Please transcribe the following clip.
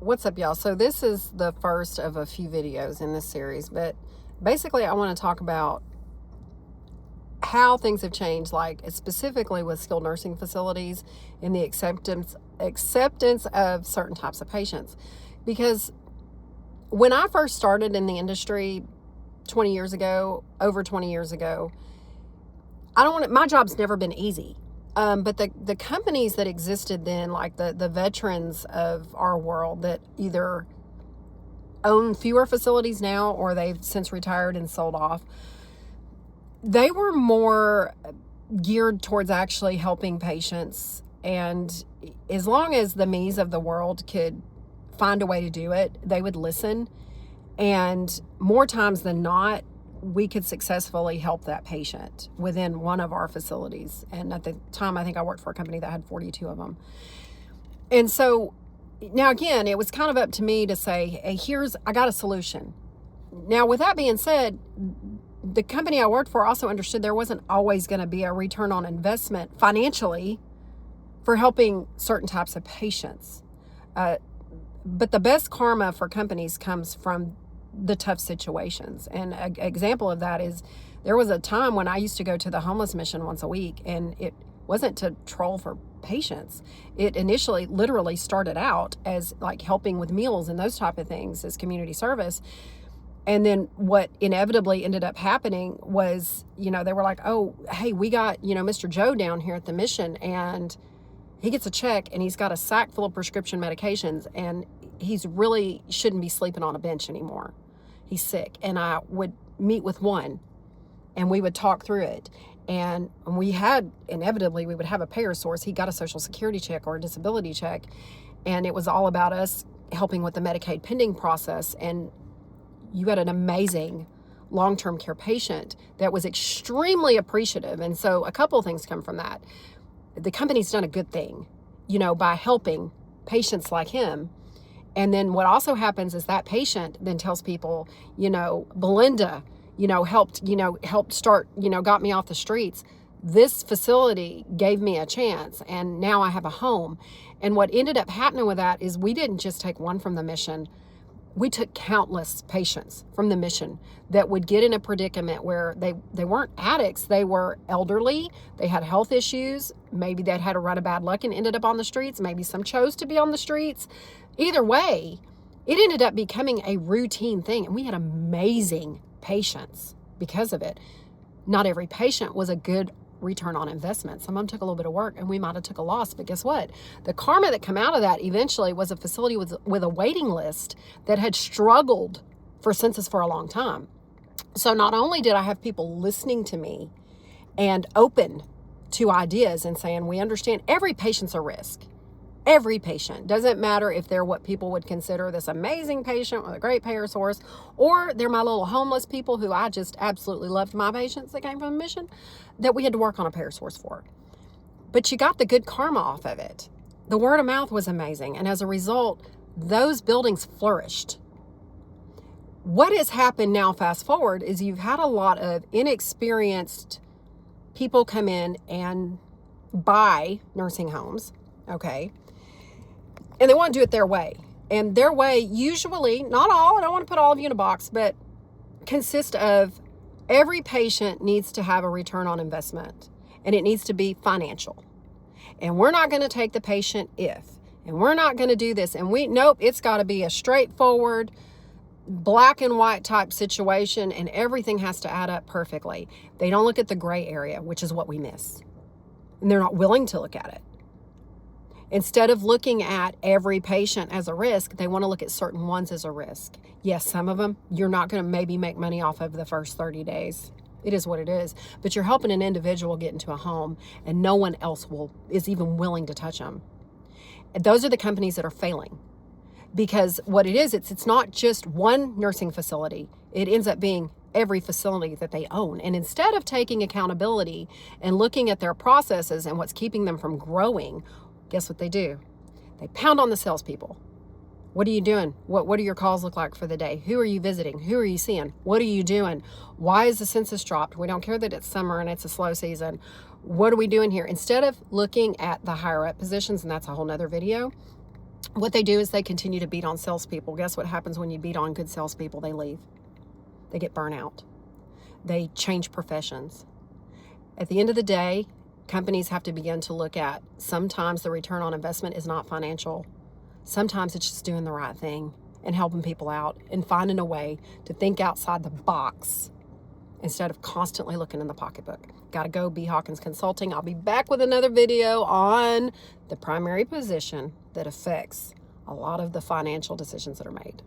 What's up, y'all? So this is the first of a few videos in this series, but basically I want to talk about how things have changed, like specifically with skilled nursing facilities and the acceptance of certain types of patients. Because when I first started in the industry 20 years ago, over 20 years ago, my job's never been easy. But the companies that existed then, like the veterans of our world that either own fewer facilities now or they've since retired and sold off, they were more geared towards actually helping patients. And as long as the me's of the world could find a way to do it, they would listen. And more times than not, we could successfully help that patient within one of our facilities. And at the time, I think I worked for a company that had 42 of them. And so now again, it was kind of up to me to say, hey, I got a solution. Now, with that being said, the company I worked for also understood there wasn't always going to be a return on investment financially for helping certain types of patients. But the best karma for companies comes from the tough situations. And an example of that is there was a time when I used to go to the homeless mission once a week, and it wasn't to troll for patients. It initially literally started out as like helping with meals and those type of things as community service. And then what inevitably ended up happening was, they were like, oh, hey, we got, Mr. Joe down here at the mission, and he gets a check and he's got a sack full of prescription medications, and he's really shouldn't be sleeping on a bench anymore. He's sick. And I would meet with one and we would talk through it. And we would have a payer source. He got a Social Security check or a disability check. And it was all about us helping with the Medicaid pending process. And you had an amazing long-term care patient that was extremely appreciative. And so a couple of things come from that. The company's done a good thing, by helping patients like him. And then what also happens is that patient then tells people, Belinda, helped start, got me off the streets. This facility gave me a chance, and now I have a home. And what ended up happening with that is we didn't just take one from the mission. We took countless patients from the mission that would get in a predicament where they weren't addicts. They were elderly. They had health issues. Maybe they'd had a run of bad luck and ended up on the streets. Maybe some chose to be on the streets. Either way, it ended up becoming a routine thing. And we had amazing patients because of it. Not every patient was a good return on investment. Some of them took a little bit of work and we might have took a loss, but guess what? The karma that came out of that eventually was a facility with a waiting list that had struggled for census for a long time. So not only did I have people listening to me and open to ideas and saying, we understand every patient's a risk. Every patient. Doesn't matter if they're what people would consider this amazing patient with a great payer source, or they're my little homeless people who I just absolutely loved my patients that came from the mission that we had to work on a payer source for. But you got the good karma off of it. The word of mouth was amazing. And as a result, those buildings flourished. What has happened now, fast forward, is you've had a lot of inexperienced people come in and buy nursing homes. Okay. And they want to do it their way. And their way usually, not all, I don't want to put all of you in a box, but consists of every patient needs to have a return on investment, and it needs to be financial. And we're not going to take the patient and we're not going to do this. And it's got to be a straightforward, black and white type situation, and everything has to add up perfectly. They don't look at the gray area, which is what we miss. And they're not willing to look at it. Instead of looking at every patient as a risk, they want to look at certain ones as a risk. Yes, some of them, you're not going to maybe make money off of the first 30 days. It is what it is. But you're helping an individual get into a home, and no one else is even willing to touch them. And those are the companies that are failing. Because what it is, it's not just one nursing facility. It ends up being every facility that they own. And instead of taking accountability and looking at their processes and what's keeping them from growing, guess what they do? They pound on the salespeople. What are you doing? What do your calls look like for the day? Who are you visiting? Who are you seeing? What are you doing? Why is the census dropped? We don't care that it's summer and it's a slow season. What are we doing here? Instead of looking at the higher up positions, and that's a whole nother video, What they do is they continue to beat on salespeople. Guess what happens when you beat on good salespeople? They leave. They get burnt out. They change professions. At the end of the day, companies have to begin to look at sometimes the return on investment is not financial. Sometimes it's just doing the right thing and helping people out and finding a way to think outside the box instead of constantly looking in the pocketbook. Got to go, B. Hawkins Consulting. I'll be back with another video on the primary position that affects a lot of the financial decisions that are made.